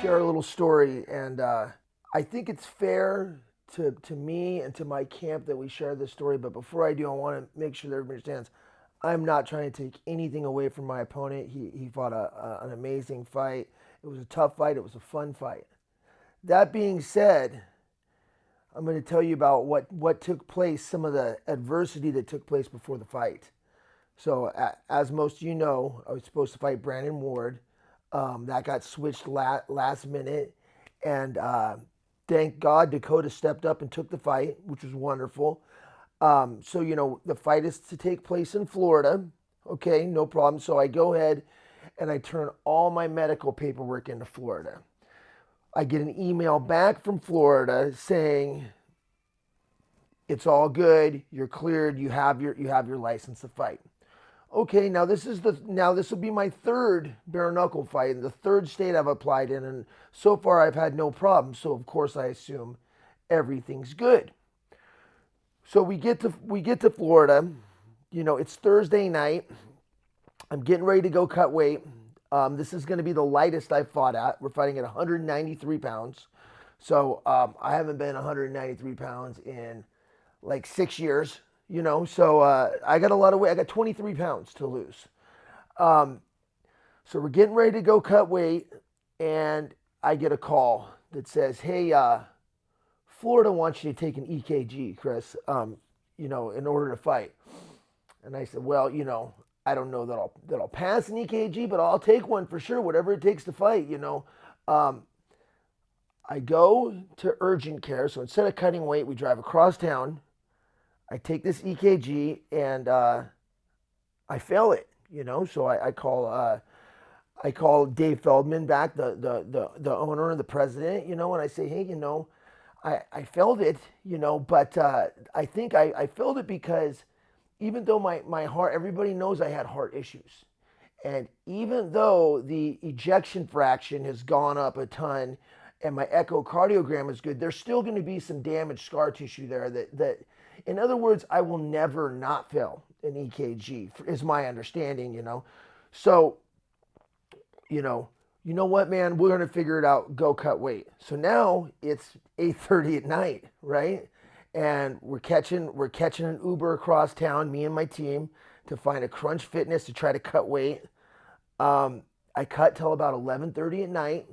share a little story, and I think it's fair to me and to my camp that we share this story. But before I do, I want to make sure that everybody understands I'm not trying to take anything away from my opponent. He fought an amazing fight. It was a tough fight. It was a fun fight. That being said, I'm going to tell you about what took place, some of the adversity that took place before the fight. So, as most of you know, I was supposed to fight Brandon Ward. That got switched last minute. And thank God Dakota stepped up and took the fight, which was wonderful. The fight is to take place in Florida. Okay, no problem. So I go ahead and I turn all my medical paperwork into Florida. I get an email back from Florida saying it's all good, you're cleared, you have your license to fight. Okay, now this will be my third bare knuckle fight in the third state I've applied in, and so far I've had no problems. So of course I assume everything's good. So we get to Florida. It's Thursday night. I'm getting ready to go cut weight. This is going to be the lightest I've fought at. We're fighting at 193 pounds. So I haven't been 193 pounds in like 6 years. So I got a lot of weight. I got 23 pounds to lose. So we're getting ready to go cut weight, and I get a call that says, "Hey, Florida wants you to take an EKG, Chris. In order to fight." And I said, "Well, I don't know that I'll pass an EKG, but I'll take one for sure, whatever it takes to fight." I go to urgent care. So instead of cutting weight, we drive across town. I take this EKG and I fail it. So I call Dave Feldman back, the owner and the president. And I say, "Hey, I failed it. But I think I failed it because even though my heart, everybody knows I had heart issues, and even though the ejection fraction has gone up a ton." And my echocardiogram is good, there's still going to be some damaged scar tissue there that in other words, I will never not fail an EKG, is my understanding. So, what, man, we're going to figure it out, go cut weight. So now it's 8:30 at night, right? And we're catching an Uber across town, me and my team, to find a Crunch Fitness to try to cut weight. I cut till about 11:30 at night.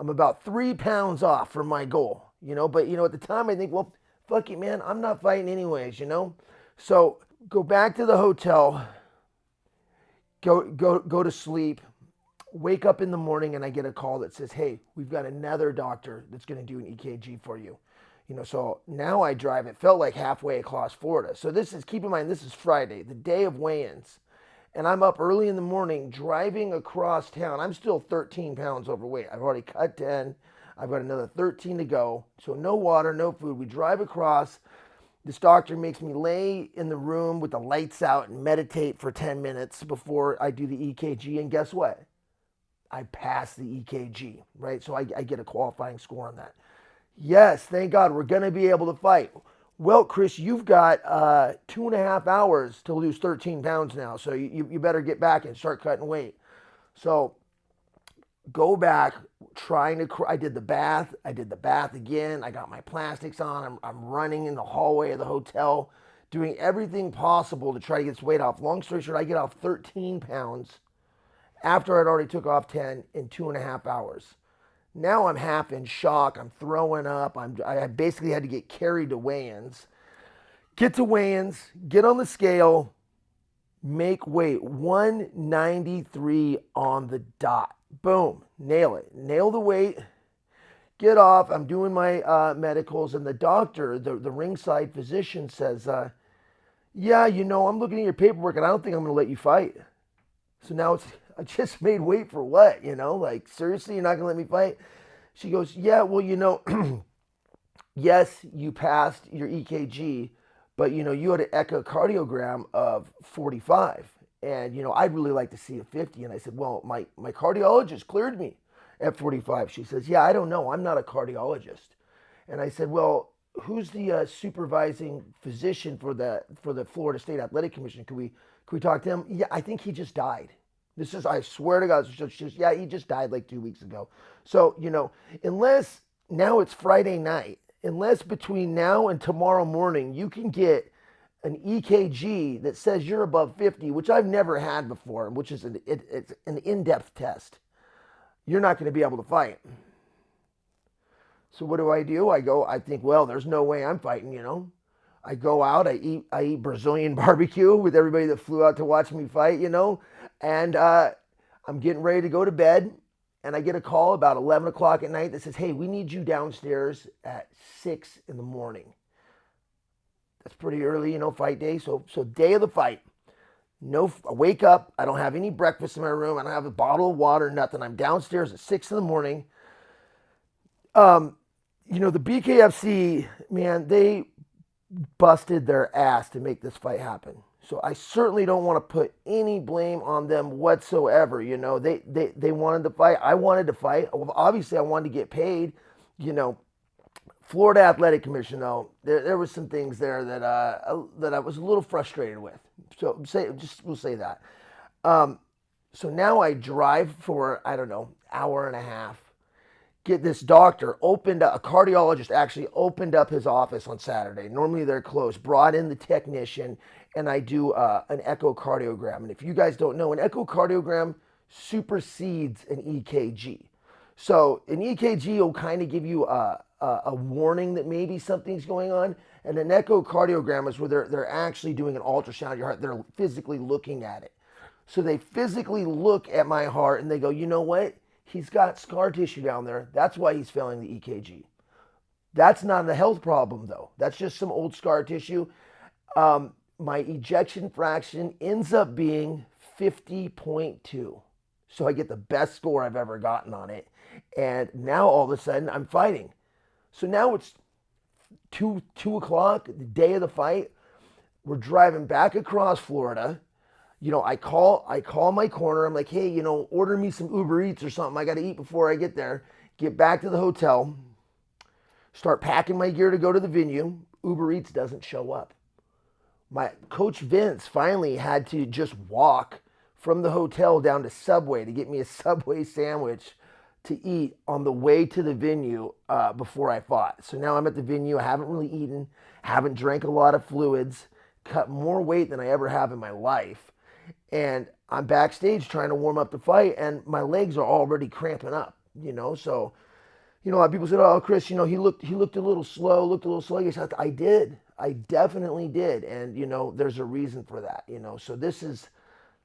I'm about 3 pounds off from my goal, but at the time I think, well, fuck it, man, I'm not fighting anyways. So go back to the hotel, go to sleep, wake up in the morning, and I get a call that says, "Hey, we've got another doctor that's going to do an EKG for you." So now I drive, it felt like halfway across Florida. So keep in mind, this is Friday, the day of weigh-ins. And I'm up early in the morning driving across town. I'm still 13 pounds overweight. I've already cut 10. I've got another 13 to go. So no water, no food. We drive across. This doctor makes me lay in the room with the lights out and meditate for 10 minutes before I do the EKG. And guess what? I pass the EKG, right? So I get a qualifying score on that. Yes, thank God, we're going to be able to fight. Well, Chris, you've got 2.5 hours to lose 13 pounds now, so you better get back and start cutting weight. So go back, I did the bath again. I got my plastics on. I'm running in the hallway of the hotel, doing everything possible to try to get this weight off. Long story short, I get off 13 pounds after I'd already took off 10 in 2.5 hours. Now I'm half in shock. I'm throwing up. I basically had to get carried to weigh-ins. Get to weigh-ins, get on the scale, make weight 193 on the dot. Boom, nail it. Nail the weight, get off. I'm doing my medicals, and the doctor, the ringside physician says, "Yeah, I'm looking at your paperwork, and I don't think I'm going to let you fight." So now I just made weight for what? Like, seriously, you're not going to let me fight? She goes, "Yeah, well, yes, you passed your EKG, but, you had an echocardiogram of 45. And, I'd really like to see a 50. And I said, "Well, my cardiologist cleared me at 45. She says, "Yeah, I don't know. I'm not a cardiologist." And I said, "Well, who's the supervising physician for the Florida State Athletic Commission? Can we talk to him?" "Yeah, I think he just died." This is, I swear to God, yeah, he just died like 2 weeks ago. So, unless now it's Friday night, unless between now and tomorrow morning you can get an EKG that says you're above 50, which I've never had before, which is it's an in-depth test, you're not going to be able to fight. So what do? I think, well, there's no way I'm fighting. I go out, I eat Brazilian barbecue with everybody that flew out to watch me fight, and I'm getting ready to go to bed, and I get a call about 11 o'clock at night that says, hey, we need you downstairs at 6 in the morning. That's pretty early, fight day. So day of the fight. No, I wake up, I don't have any breakfast in my room, I don't have a bottle of water, nothing. I'm downstairs at 6 in the morning. The BKFC, man, they busted their ass to make this fight happen. So I certainly don't want to put any blame on them whatsoever. They wanted to fight. I wanted to fight. Well, obviously, I wanted to get paid. Florida Athletic Commission, though, there was some things there that I was a little frustrated with. So we'll say that. So now I drive for, I don't know, hour and a half. Get this doctor opened up, a cardiologist actually opened up his office on Saturday. Normally they're closed. Brought in the technician, and I do an echocardiogram. And if you guys don't know, an echocardiogram supersedes an EKG. So an EKG will kind of give you a warning that maybe something's going on, and an echocardiogram is where they're actually doing an ultrasound of your heart. They're physically looking at it. So they physically look at my heart and they go, you know what? He's got scar tissue down there. That's why he's failing the EKG. That's not a health problem, though. That's just some old scar tissue. My ejection fraction ends up being 50.2. So I get the best score I've ever gotten on it. And now all of a sudden I'm fighting. So now it's 2 o'clock, the day of the fight. We're driving back across Florida. I call my corner. I'm like, hey, order me some Uber Eats or something. I got to eat before I get there. Get back to the hotel. Start packing my gear to go to the venue. Uber Eats doesn't show up. My coach Vince finally had to just walk from the hotel down to Subway to get me a Subway sandwich to eat on the way to the venue before I fought. So now I'm at the venue. I haven't really eaten, haven't drank a lot of fluids, cut more weight than I ever have in my life. And I'm backstage trying to warm up the fight, and my legs are already cramping up, So, a lot of people said, oh, Chris, he looked a little slow, I did. I definitely did. And, there's a reason for that, So this is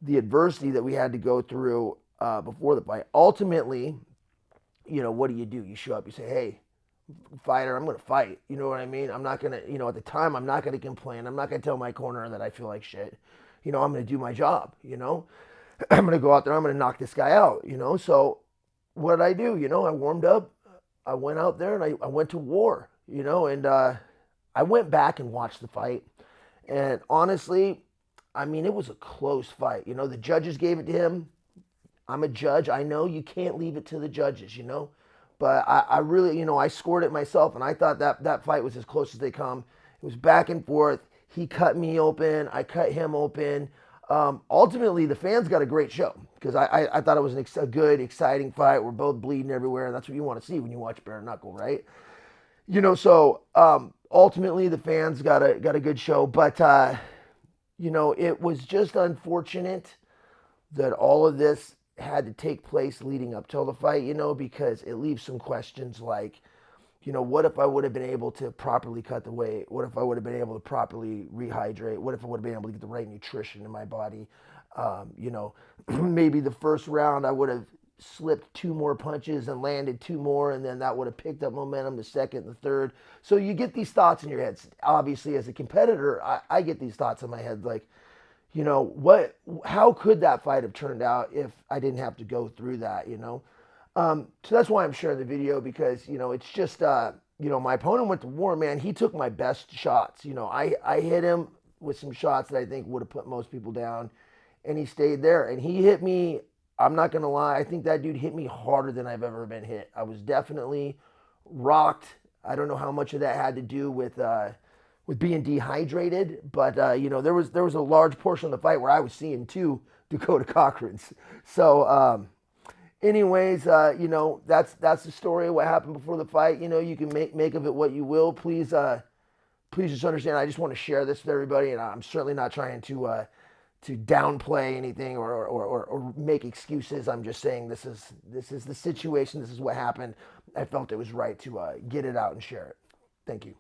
the adversity that we had to go through before the fight. Ultimately, what do? You show up, you say, hey, fighter, I'm going to fight. You know what I mean? I'm not going to, at the time, I'm not going to complain. I'm not going to tell my corner that I feel like shit. I'm going to do my job, I'm going to go out there, I'm going to knock this guy out, So what did I do? I warmed up, I went out there, and I went to war, and I went back and watched the fight. And honestly, it was a close fight. The judges gave it to him. I'm a judge. I know you can't leave it to the judges, But I really, I scored it myself, and I thought that fight was as close as they come. It was back and forth. He cut me open. I cut him open. Ultimately, the fans got a great show because I thought it was a good, exciting fight. We're both bleeding everywhere. That's what you want to see when you watch bare knuckle, right? So ultimately, the fans got a good show. But, it was just unfortunate that all of this had to take place leading up till the fight, because it leaves some questions like, what if I would have been able to properly cut the weight? What if I would have been able to properly rehydrate? What if I would have been able to get the right nutrition in my body? Maybe the first round I would have slipped 2 more punches and landed 2 more, and then that would have picked up momentum the second, the third. So you get these thoughts in your head. Obviously, as a competitor, I get these thoughts in my head like, how could that fight have turned out if I didn't have to go through that, So that's why I'm sharing the video because, it's just, my opponent went to war, man. He took my best shots. I hit him with some shots that I think would have put most people down, and he stayed there. And he hit me, I'm not going to lie, I think that dude hit me harder than I've ever been hit. I was definitely rocked. I don't know how much of that had to do with with being dehydrated, but you know, there was a large portion of the fight where I was seeing two Dakota Cochrans. So, anyways, you know, that's the story of what happened before the fight. You know, you can make of it what you will. Please just understand. I just want to share this with everybody, and I'm certainly not trying to downplay anything or make excuses. I'm just saying this is the situation. This is what happened. I felt it was right to get it out and share it. Thank you.